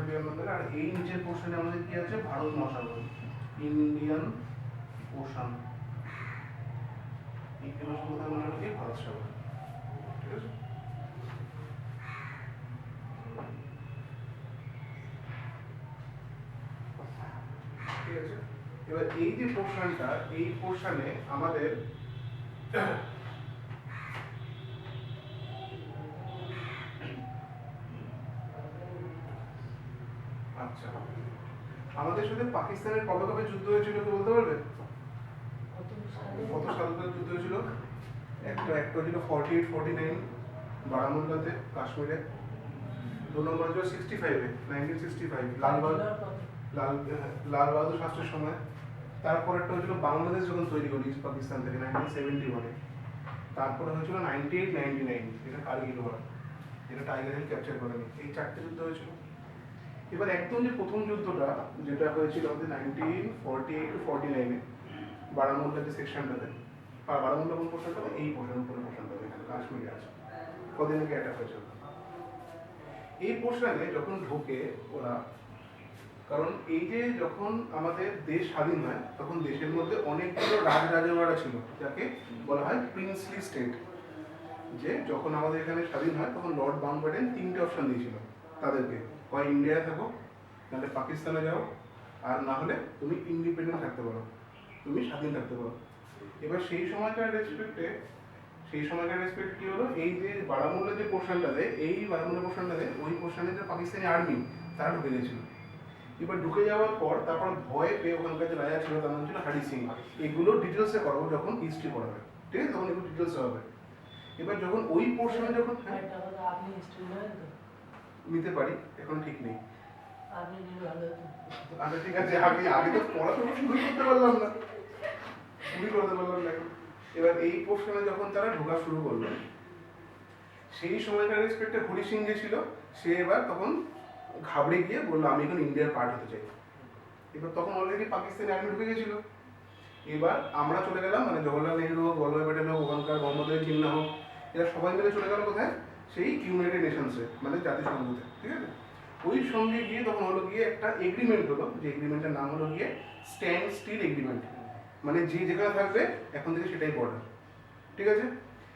বিমান বন্দর। আর এই নিচের পোর্শনে আমাদের কি আছে, ভারত মহাসাগর, ইন্ডিয়ান ওশান। এই কেন কোথায় মনে হলো কি, ভারত সাগর। ঠিক আছে, ঠিক আছে। এবার এই যে পোর্শনটা, এই পোর্শনে আমাদের আচ্ছা, আমাদের সাথে পাকিস্তানের কবে কবে যুদ্ধ হয়েছিল কেউ বলতে পারবে? কত সালটা যুদ্ধ হয়েছিল? একটা হয়েছিল 48-49 বারামুল্লাতে, কাশ্মীরে। 2 নম্বর হয়েছিল 65-এ, 1965 লাল বাহাদুর শাস্ত্রীর সময়। তারপর একটা হয়েছিল বাংলাদেশ যখন তৈরি করি পাকিস্তান থেকে 1971-এ। তারপরে হয়েছিল 98-99, এটা কার্গিল ওয়ার, যেটা টাইগার হিল ক্যাপচার করেনি। এই 4টে যুদ্ধ হয়েছিল। এবার একদম যে প্রথম যুদ্ধটা যেটা হয়েছিল আমাদের 1948-49-এ বারামুল্লার যে সেকশনটাতে, বারামুল্লা কোন পোর্শনটা, এই পোর্শন, উপরে পোর্শনটা এখানে কাশ্মীরে আছে, কদিন আগে অ্যাটাক হয়েছিল। এই পোর্শনে যখন ঢোকে ওরা, কারণ এই যে যখন আমাদের দেশ স্বাধীন হয় তখন দেশের মধ্যে অনেকগুলো রাজরাজওয়াড়া ছিল, যাকে বলা হয় প্রিন্সলি স্টেট। যে যখন আমাদের এখানে স্বাধীন হয় তখন লর্ড মাউন্টব্যাটেন 3টে অপশন দিয়েছিল তাদেরকে, হয় ইন্ডিয়ায় থাকো, নাহলে পাকিস্তানে যাও, আর না হলে তুমি ইন্ডিপেন্ডেন্ট থাকতে পারো, তুমি স্বাধীন থাকতে পারো। এবার সেই সময়কার রেসপেক্টে কি হলো, এই যে বারামুল্লা যে পোর্শনটাতে, এই বারামুল্লা পোর্শনটাতে ওই পোর্শনে যে পাকিস্তানি আর্মি তারা ঢুকে গেছিল। এবার ঢুকে যাওয়ার পর তারপর ভয় পেয়ে ওখানকার যে রাজা ছিল তার নাম ছিল হারি সিং। এগুলো ডিটেলসে করাবো যখন হিস্ট্রি পড়াবে, ঠিক আছে, তখন এগুলো ডিটেলসে হবে। এবার যখন ওই পোর্শনে যখন নিতে পারি, এখন ঠিক নেই। আচ্ছা ঠিক আছে, আগে তো পড়াশোনা শুরুই করতে পারলাম না, এখন। এবার এই পোর্শনে যখন তারা ঢোকা শুরু করলো, সেই সময়কার রেসপেক্টে হরি সিং যে ছিল, সে এবার তখন ঘাবড়ে গিয়ে বললো আমি এখন ইন্ডিয়ার পার্ট হতে চাই। এবার তখন অলরেডি পাকিস্তানি আর্মি ঢুকে গেছিল। এবার আমরা চলে গেলাম, মানে জওহরলাল নেহরু হোক, বল্লভভাই প্যাটেল হোক, ওখানকার মোহাম্মদ আলী জিন্না হোক, এরা সবাই মিলে চলে গেল কোথায়, সেই ইউনাইটেড নেশনসে, মানে জাতিসংঘতে, ঠিক আছে। ওই সঙ্গে গিয়ে তখন হলো গিয়ে একটা এগ্রিমেন্ট হলো, যে এগ্রিমেন্টের নাম হলো গিয়ে স্ট্যান্ড স্টিল এগ্রিমেন্ট, মানে যে যেখানে থাকবে এখন থেকে সেটাই বর্ডার, ঠিক আছে।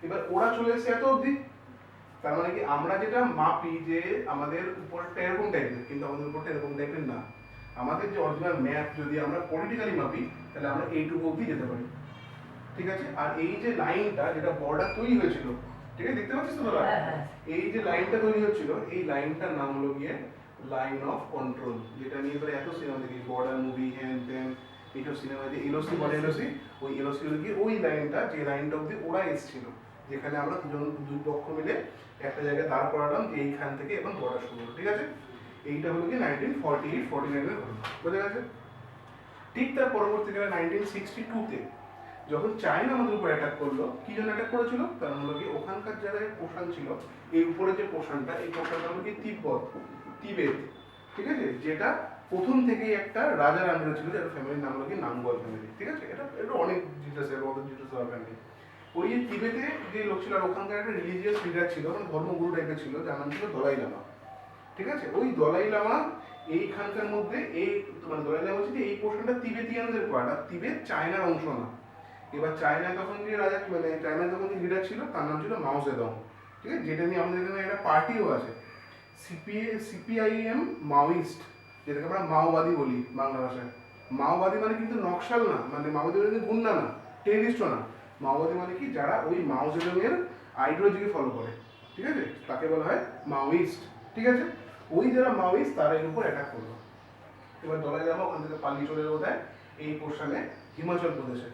এবার ওরা চলে এসেছে এত অবধি, তার মানে কি আমরা যেটা মাপি যে আমাদের উপরটা এরকম টাইপের, কিন্তু আমাদের উপরটা এরকম টাইপের না। আমাদের যে অরিজিনাল ম্যাপ যদি আমরা পলিটিক্যালি মাপি, তাহলে আমরা এইটুকু অবধি যেতে পারি, ঠিক আছে। আর এই যে লাইনটা, যেটা বর্ডার তৈরি হয়েছিল, ঠিক আছে, দেখতে পাচ্ছিস তো দাদা, এই যে লাইনটা তৈরি হচ্ছিল, এই লাইনটার নাম হলো গিয়ে লাইন অফ কন্ট্রোল, যেটা নিয়ে তোরা এত সিনেমা দেখি, বর্ডার মুভি, হ্যান ত্যান, এইসব সিনেমা যে এলওসি বলে, এলওসি, ওই এলওসি হলো গিয়ে ওই লাইনটা, যে লাইনটা অবধি ওরা এসেছিল, যেখানে আমরা দুই পক্ষ মিলে একটা জায়গায় দাঁড় করালাম, যে এইখান থেকে এখন বর্ডার শুরু হলো, ঠিক আছে। এইটা হলো কি 1948-49-এর ঘটনা, বোঝা গেছে। ঠিক তার পরবর্তীকালে 1962-তে যখন চায়না আমাদের উপর অ্যাটাক করলো, কি জন্য অ্যাটাক করেছিল, কারণ হলো কি ওখানকার যারা পোর্শন ছিল, এই উপরে যে পোর্শনটা, এই পোর্শনটা হলো কি তিবেত, ঠিক আছে, যেটা প্রথম থেকেই একটা রাজার আন্ডারে ছিল, যার ফ্যামিলির নাম হলো কি নামগল ফ্যামিলি, ঠিক আছে। এটা অনেক ডিটেলস, অত ডিটেলস দরকার নেই। ওই যে তিবেতে যে লোক ছিল, আর ওখানকার একটা রিলিজিয়াস লিডার ছিল, মানে ধর্মগুরু টাইপের ছিল, যার নাম ছিল দলাই লামা, ঠিক আছে। ওই দলাই লামা এইখানকার মধ্যে, এই মানে দলাই লামা হচ্ছে যে এই পোর্শনটা তিবেতিয়ানদের পাড়া, তিবেত চায়নার অংশ না। এবার চায়নায় তখন যে রাজা, মানে চায়নায় তখন যে লিডার ছিল তার নাম ছিল মাও জেদং, ঠিক আছে, যেটা নিয়ে আমাদের এখানে একটা পার্টিও আছে, সিপিআইএম মাওয়িস্ট, যেটাকে আমরা মাওবাদী বলি বাংলা ভাষায়। মাওবাদী মানে কিন্তু নকশাল না, মানে মাওবাদী মানে গুন্ডা না, টেররিস্টও না। মাওবাদী মানে কি, যারা ওই মাও জেদংয়ের আইডিওলজিকে ফলো করে, ঠিক আছে, তাকে বলা হয় মাওয়িস্ট, ঠিক আছে। ওই যারা মাওয়িস্ট তারা এর উপর অ্যাটাক করলো। এবার দলাই লামা ওখান থেকে পালিয়ে চলে যাবো দেয় এই পোর্শনে হিমাচল প্রদেশে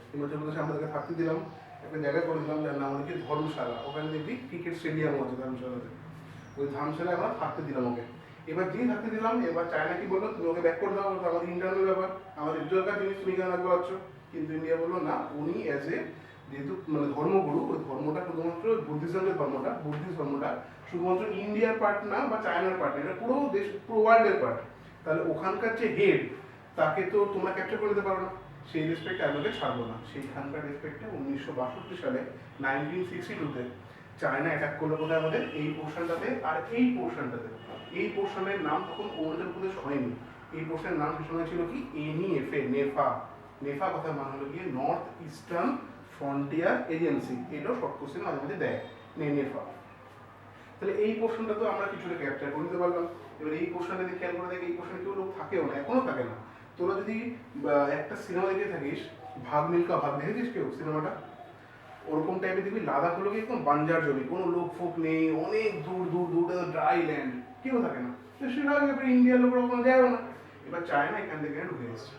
আমাদেরকে থাকতে দিলাম, একটা জায়গায় করে দিলাম যার নাম হলো কি ধর্মশালা। ওখানে দেখবি ক্রিকেট স্টেডিয়ামও আছে ধর্মশালাতে, ওই ধর্মশালায় আমরা থাকতে দিলাম ওকে। এবার যেই থাকতে দিলাম, এবার চায়না কি বললো, তুমি ওকে ব্যাক করে দাও, আমাদের ইন্টারনাল ব্যাপার, আমাদের দরকার জিনিস তুমি কেন রাখতে পারছো। কিন্তু ইন্ডিয়া বললো না, উনি অ্যাজ এ যেহেতু মানে ধর্মগুরু, ওই ধর্মটা শুধুমাত্র বুদ্ধিজমের ধর্মটা, বুদ্ধিস্ট ধর্মটা শুধুমাত্র ইন্ডিয়ার পার্ট না বা চায়নার পার্ট না, এটা পুরো দেশ, পুরো ওয়ার্ল্ডের পার্ট। তাহলে ওখানকার যে হেড, তাকে তো তোমরা ক্যাপচার করে দিতে পারো না, সেই রেসপেক্টে আমাকে ছাড়বো না। সেইখানকার রেসপেক্টে 1962 সালে 1962-তে চায়না অ্যাটাক করলো কোথায় আমাদের এই পোর্শনটাতে আর এই পোর্শনটাতে। এই পোর্শনের নাম তখন অরুণাচল প্রদেশ হয়নি, এই পোর্শনের নাম সে সময় ছিল কি এনইএফএ, নেফা। নেফা কথার মানে হলো গিয়ে নর্থ ইস্টার্ন ফ্রন্টিয়ার এজেন্সি, এটাও শর্ট কোশ্চেন মাঝে মাঝে দেয়, নেফা। তাহলে এই পোর্শনটা তো আমরা কিছুটা ক্যাপচার করে নিতে পারলাম। এবার এই পোর্শনটা যদি খেয়াল করে দেখি, এই পোর্শনে কেউ লোক থাকেও না, এখনো থাকে না। তোরা যদি একটা সিনেমা দেখে থাকিস, ভাগ মিল্কা ভাগ, দেখেছিস কেউ সিনেমাটা? ওরকম টাইপের দেখবি লাদাখ হলো কি একদম বাঞ্জার জমি, কোনো লোক ফোক নেই, অনেক দূর দূর দূর ড্রাই ল্যান্ড, কেউ থাকে না। তো সেভাবে এবার ইন্ডিয়ার লোকের ওখানে যায়ও না। এবার চায়না এখান থেকে ঢুকে এসছে।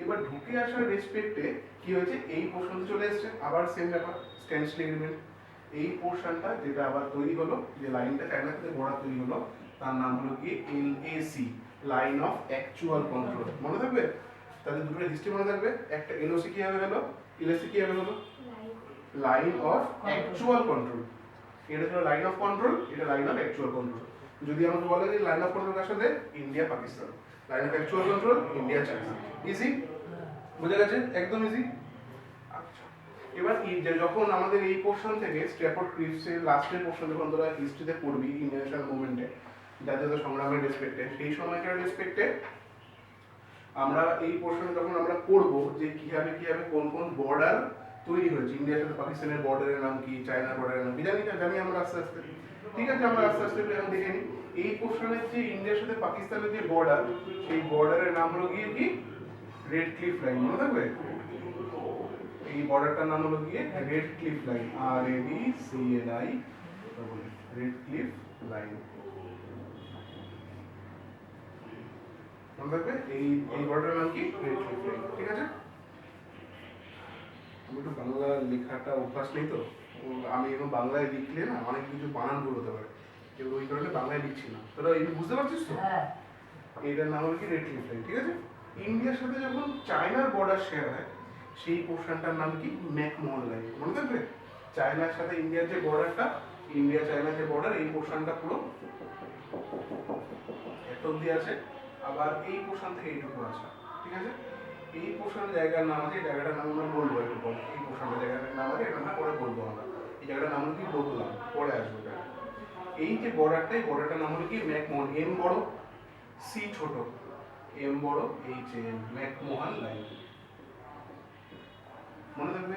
এবার ঢুকে আসার রেসপেক্টে কি হয়েছে, এই পোর্শনে চলে এসছে, আবার সেম ব্যাপার, স্ট্যান্ডস্টিল এগ্রিমেন্ট। এই পোর্শনটা যেটা আবার তৈরি হলো, যে লাইনটা চায়না থেকে বর্ডার তৈরি হলো, তার নাম হলো কি LAC, line of actual control. মনে থাকবে? তাহলে দুটো হিস্ট্রি মনে থাকবে, একটা এলওসি কি হবে হলো, এলএসি কি হবে হলো, লাইন অফ অ্যাকচুয়াল কন্ট্রোল। এটা ছিল লাইন অফ কন্ট্রোল, এটা লাইন অফ অ্যাকচুয়াল কন্ট্রোল। যদি আমাকে বলে যে লাইন অফ কন্ট্রোল কার সাথে, India Pakistan, line of actual control India China. Easy, বুঝে গেছে? একদম ইজি। আচ্ছা, এবার যখন আমাদের এই পোর্শন থেকে স্ট্র্যাফোর্ড ক্রিপসের লাস্টের পোর্শন যখন তোরা হিস্ট্রিতে পড়বি ইন্টারন্যাশনাল মুভমেন্টে, জাতীয়তা সংগ্রামের রেসপেক্টে, সেই সময়কার রেসপেক্টে আমরা এই পোর্শনে যখন আমরা পড়বো যে কিভাবে কিভাবে কোন কোন বর্ডার তৈরি হয়েছে, ইন্ডিয়ার সাথে পাকিস্তানের বর্ডারের নাম কি, চায়নার বর্ডারের নাম কি, জানি আমরা আস্তে আস্তে। ঠিক আছে, আমরা আস্তে আস্তে এখন দেখে নিই। এই পোর্শনের যে ইন্ডিয়ার সাথে পাকিস্তানের যে বর্ডার, সেই বর্ডারের নাম হলো গিয়ে কি রেড ক্লিফ লাইন, মনে থাকবে? এই বর্ডারটার নাম হলো গিয়ে red cliff line, RADCLI, red cliff line, মনে থাকবে? এই বর্ডারের নাম কি রেড ক্লিফ লাইন। ঠিক আছে, আমি একটু বাংলা লেখাটা অভ্যাস নেই তো, আমি এখন বাংলায় লিখলে না অনেক কিছু বানান ভুল হতে পারে, এবার ওই কারণে বাংলায় লিখছি না। তোরা এই বুঝতে পারছিস তো? এইটার নাম হলো কি রেড ক্লিফ লাইন। ঠিক আছে, ইন্ডিয়ার সাথে যখন চায়নার বর্ডার শেয়ার হয়, সেই পোর্শনটার নাম কি ম্যাকমোহন লাইন, মনে থাকবে? চায়নার সাথে ইন্ডিয়ার যে বর্ডারটা, ইন্ডিয়া চায়নার যে বর্ডার, এই পোর্শনটা পুরো এত অব্দি আছে, আবার এই পোর্শন থেকে এইটুকু আছে। ঠিক আছে, এই পোর্শনের জায়গার নাম আছে, এই জায়গাটার নাম আমরা বলবো একটু পরে। এই পোর্শনের জায়গাটার নাম আছে, এটা আমরা পরে বলবো আমরা। এই জায়গাটার নাম হলো কি বললাম, পরে আসবো এটা। এই যে বর্ডারটা, এই বর্ডারটার নাম হলো কি ম্যাকমোহন, এম বড় সি ছোট, এম বড় এইচ এম, ম্যাকমোহন লাইন, মনে থাকবে?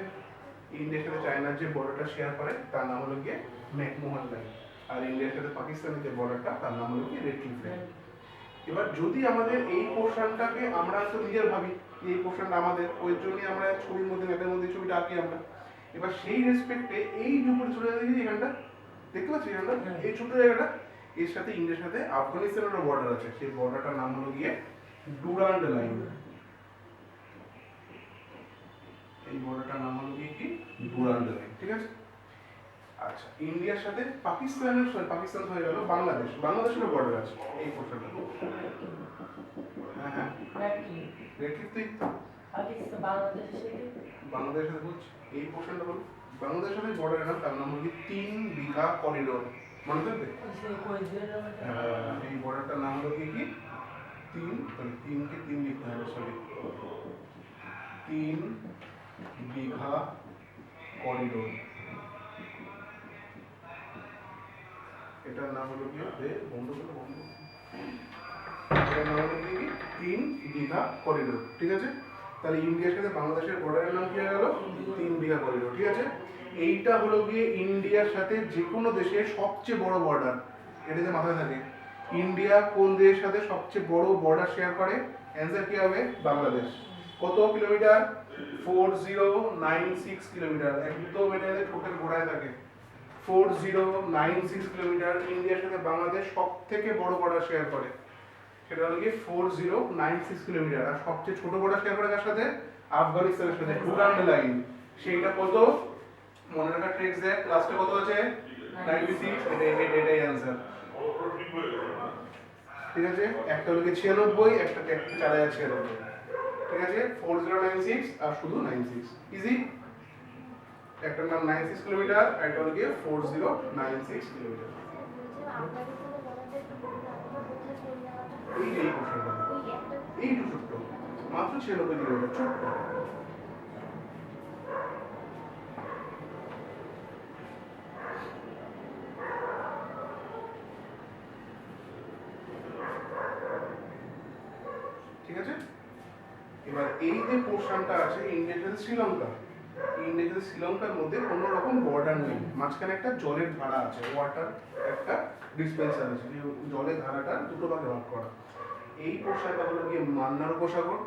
ইন্ডিয়ার সাথে চায়নার যে বর্ডারটা শেয়ার করে তার নাম হলো গিয়ে ম্যাকমোহন লাইন, আর ইন্ডিয়ার সাথে পাকিস্তানের যে বর্ডারটা তার নাম হলো কি রেড ক্লিফ লাইন। এবার যদি আমাদের এই পোর্শনটাকে আমরা তো নিজের ভাবি যে এই পোর্শনটা আমাদের, ওই জন্যই আমরা ছবির মধ্যে, ম্যাপের মধ্যে ছবিটা আঁকি আমরা। এবার সেই রেসপেক্টে এই যে উপরে চলে যাচ্ছে এখানটা, দেখতে পাচ্ছি এখানটা, এই ছোট জায়গাটা, এর সাথে ইন্ডিয়ার সাথে আফগানিস্তানের বর্ডার আছে, সেই বর্ডারটার নাম হলো গিয়ে ডুরান্ড লাইন। এই বর্ডারটার নাম হলো কি ডুরান্ড লাইন। ঠিক আছে, আচ্ছা, ইন্ডিয়ার সাথে পাকিস্তানের, পাকিস্তান হয়ে গেল বাংলাদেশ, বাংলাদেশেরও বর্ডার আছে এই পোর্শনটা। হ্যাঁ হ্যাঁ, রেড ক্লিফ তো বাংলাদেশের সাথে বলছি, এই পোর্শনটা বল, বাংলাদেশের সাথে বর্ডারের নাম, তার নাম হলো 3 বিঘা করিডোর, মনে থাকবে? এই বর্ডারটার নাম হলো কি 3, তাহলে 3 কে 3 লিখতে হবে, সরি, 3 বিঘা করিডোর। এটার নাম হলো কি বন্ধ করে বন্ধ, এটার নাম হলো কি 3 বিঘা করিডোর। ঠিক আছে, তাহলে ইন্ডিয়ার সাথে বাংলাদেশের বর্ডারের নাম কি হয়ে গেল 3 বিঘা করিডোর। ঠিক আছে, এইটা হলো গিয়ে ইন্ডিয়ার সাথে যে কোনো দেশের সবচেয়ে বড় বর্ডার, এটাতে মাথায় থাকে। ইন্ডিয়া কোন দেশের সাথে সবচেয়ে বড় বর্ডার শেয়ার করে? অ্যান্সার কি হবে? বাংলাদেশ। কত কিলোমিটার? 4096 কিলোমিটার। একদম এটা টোটাল ঘোরায় থাকে, 4096 কিলোমিটার ইন্ডিয়ার সাথে বাংলাদেশ সব থেকে বড় বর্ডার শেয়ার করে, সেটা হলো কি 4096 কিলোমিটার। আর সবচেয়ে ছোট বর্ডার শেয়ার করে কার সাথে? আফগানিস্তানের সাথে, ডুরান্ড লাইন। সেইটা কত মনে রাখার ট্রিক্স দেখ, লাস্টে কত আছে? 96, এটাই অ্যান্সার। ঠিক আছে, একটা হলো 96, একটা 4096। ঠিক আছে, 4096 আর শুধু 96, ইজি। একটার নাম 96 কিলোমিটার, একটা হলো 4096 কিলোমিটার। এই যে এই পোর্শনটা, এইটু ছোট্ট, মাত্র 96 কিলোমিটার, ছোট্ট। এবার এই যে পোর্শনটা আছে ইন্ডিয়ার সাথে শ্রীলঙ্কা, ইন্ডিয়ার সাথে শ্রীলঙ্কার মধ্যে কোনো রকম বর্ডার নেই, মাঝখানে একটা জলের ধারা আছে, ওয়াটার একটা ডিসপেন্সার আছে, যে জলের ধারাটা দুটো ভাগে ভাগ করা। এই পোর্শনটা হলো গিয়ে মান্নার উপসাগর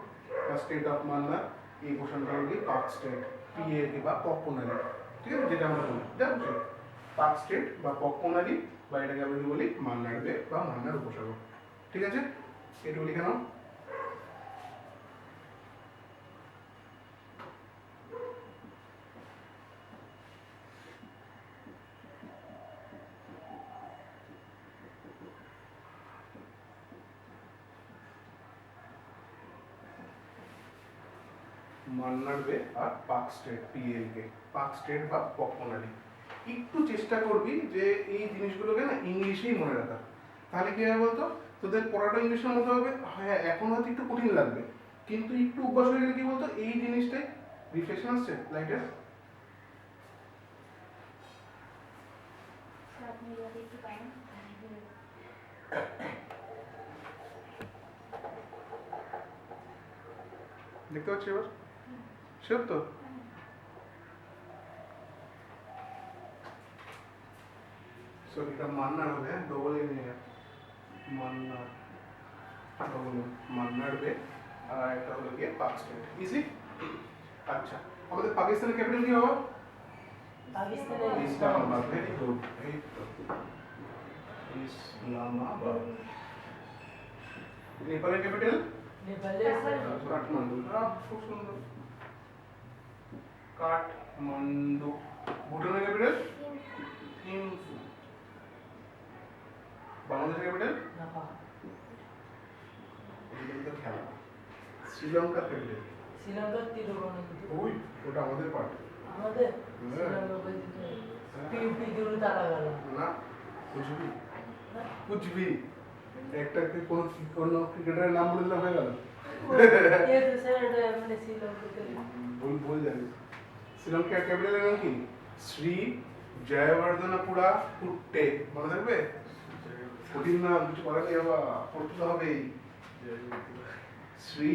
বা স্টেট অফ মান্নার, এই পোর্শনটা হলো গিয়ে পাক স্টেট, পিএ বা পক্কনালি, ঠিক আছে, যেটা আমরা বলি দেখো পাক স্টেট বা পক্কনালি, বা এটাকে আমরা বলি মান্নার বে বা মান্নার উপসাগর, ঠিক আছে, এটুকু লিখে নাও। মান্নার বে আর পাক স্টেট, পিএলকে, পাক স্টেট বা পক্কনালি। একটু চেষ্টা করবি যে এই জিনিসগুলোকে না ইংলিশেই মনে রাখা, তাহলে কি হবে বলতো, তোদের পড়াটা ইংলিশের মধ্যে হবে, হ্যাঁ এখন হয়তো একটু কঠিন লাগবে, কিন্তু একটু অভ্যাস হয়ে গেলে কি বলতো এই জিনিসটাই। রিফ্লেকশন আসছে লাইটের? দেখতে পাচ্ছি এবার শিওর তো? সো এটা মান্নার হবে, ডবল এ নিয়ে মান্নার, ডবল মান্নার বে, আর এটা হলো গিয়ে পাক স্টেট, ইজি। আচ্ছা, আমাদের পাকিস্তানের ক্যাপিটাল কি হবে? ইসলামাবাদ, ভেরি গুড, এই তো ইসলামাবাদ। নেপালের ক্যাপিটাল? কাঠমান্ডু, খুব সুন্দর, কাঠমান্ডু। ভুটানের ক্যাপিটাল? থিম্পু। বাংলাদেশের ক্যাপিটাল? খেলা। শ্রীলঙ্কার ক্যাপিটাল? শ্রীলঙ্কার তিরুবনন্তপুরম। ওই ওটা আমাদের পার্ট। আমাদের পিউপি গুরু তারাগালা না, কুচবি, কুচবি একটা কোন ক্রিকেটারের নাম বলে দিলাম হয়ে গেল। ভুল জানিস। শ্রীলঙ্কার ক্যাপিটালের নাম কি? শ্রী জয়বর্ধনপুরা কুট্টে, মনে থাকবে? কঠিন নাম, কিছু করার নেই বাবা, পড়তে তো হবেই। শ্রী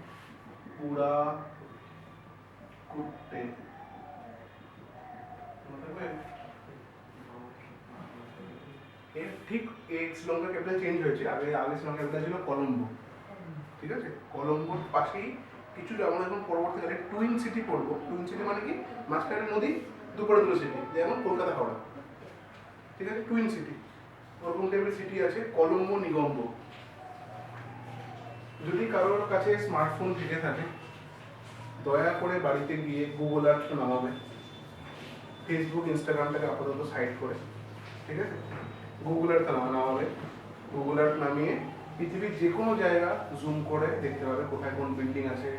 জয়বর্ধনপুরা কুট্টে, মনে থাকবে? ঠিক এই শ্রীলঙ্কার ক্যাপিটাল চেঞ্জ হয়েছে, আগে আগে শ্রীলঙ্কার ক্যাপিটাল ছিল কলম্বো, ঠিক আছে, কলম্বোর পাশেই কিছু, আমরা এখন পরবর্তীকালে টুইন সিটি পড়বো। টুইন সিটি মানে কি, মাঝখানে নদী, দুপুরে দুটো সিটি, যেমন কলকাতা হাওড়া, ঠিক আছে, টুইন সিটি, ওরকম টাইপের সিটি আছে কলম্বো নিগম্বো। যদি কারোর কাছে স্মার্টফোন থেকে থাকে দয়া করে বাড়িতে গিয়ে গুগল আর্থ নামাবে, ফেসবুক ইনস্টাগ্রামটাকে আপাতত সাইড করে, ঠিক আছে, গুগল আর্থ নামাবে, গুগল আর্থ নামিয়ে পৃথিবীর যে কোনো জায়গা জুম করে দেখতে পাবে, কোথায় কোন বিল্ডিং আছে,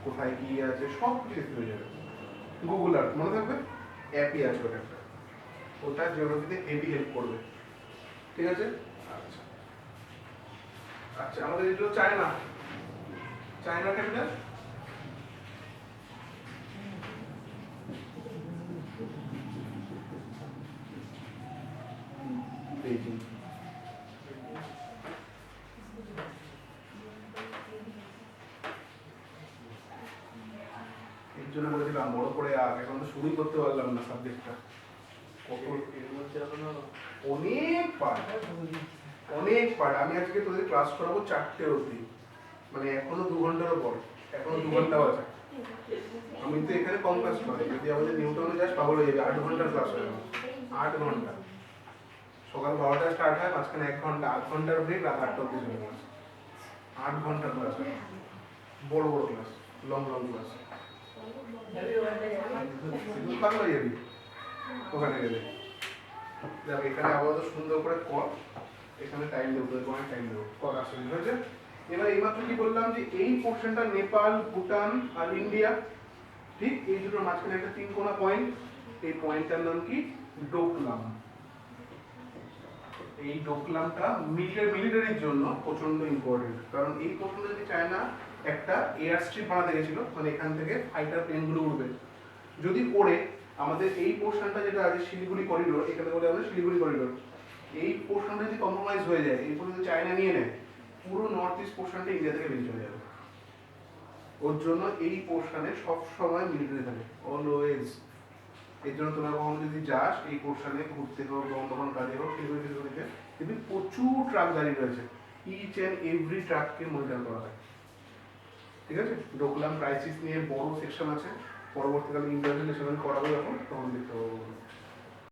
কোথায় কি আছে, সব কিছু দেখতে হয়ে যাবে। গুগল আর্থ মনে থাকবে, অ্যাপই আছে ওটা একটা, ওটা জিওগ্রাফিতে হেভি হেল্প করবে, ঠিক আছে। আচ্ছা আচ্ছা, আমাদের এটা চায়না, চায়না ক্যাপিটাল? বেইজিং। এর জন্য বলেছিলাম বড় করে আগ, এখন তো শুরুই করতে পারলাম না সাবজেক্টটা। অনেক পার্ট, অনেক পার্ট। আমি আজকে তোদের ক্লাস করাবো 4টে অবধি, মানে এখনো 2 ঘন্টারও পর, এখনো 2 ঘন্টাও আছে। আমি তো এখানে কম ক্লাস করাই, যদি আমাদের নিউটনে যাস পাগল হয়ে যাবে, 8 ঘন্টার ক্লাস হয়, 8 ঘন্টা। সকাল 12টায় স্টার্ট হয়, মাঝখানে 1 ঘন্টা, 8 ঘন্টার ব্রেক, রাত 8টা অবধি চলে ক্লাস, 8 ঘন্টার ক্লাস হয়, বড় বড় ক্লাস, লং লং ক্লাস। পাগল হয়ে যাবি ওখানে গেলে। দেখ এখানে আপাতত সুন্দর করে কর, এখানে টাইম দেবো, অনেক টাইম দেবো, কর আসলে, ঠিক আছে। এবার এইমাত্র কি বললাম যে এই পোর্শনটা নেপাল, ভুটান আর ইন্ডিয়া, ঠিক, এই দুটোর মাঝখানে একটা 3 কোণা পয়েন্ট, এই পয়েন্টটার নাম কি? ডোকলাম। এই ডোকলামটা মিলিটারির জন্য প্রচন্ড ইম্পর্টেন্ট, কারণ এই পোর্শনটা যদি চায়না একটা এয়ার স্ট্রিপ বানাতে গেছিল, মানে এখান থেকে ফাইটার প্লেনগুলো উঠবে, যদি ওড়ে, আমাদের এই পোর্শনটা যেটা আছে শিলিগুড়ি করিডোর, এখানে বলে আমাদের শিলিগুড়ি করিডোর, এই পোর্শনটা যদি কম্প্রোমাইজ হয়ে যায়, এই পর্যন্ত চায়না নিয়ে নেয়, পুরো নর্থ ইস্ট পোর্শনটা ইন্ডিয়া থেকে বেরিয়ে চলে যাবে। ওর জন্য এই পোর্শনে সবসময় মিলিটারি থাকে, অলওয়েজ। এর জন্য তোমরা কখনো যদি যাস এই পোর্শনে ঘুরতে হোক, কোনো কাজে হোক, সেগুলো কিন্তু প্রচুর ট্রাক দাঁড়িয়ে রয়েছে, ইচ অ্যান্ড এভরি ট্রাককে মনিটর করা হয়। ঠিক আছে, ডোকলাম ক্রাইসিস নিয়ে বড় সেকশন আছে, পরবর্তীকালে ইন্টারভিউ সেখানে করাবো যখন তখন দেখতে পাবো।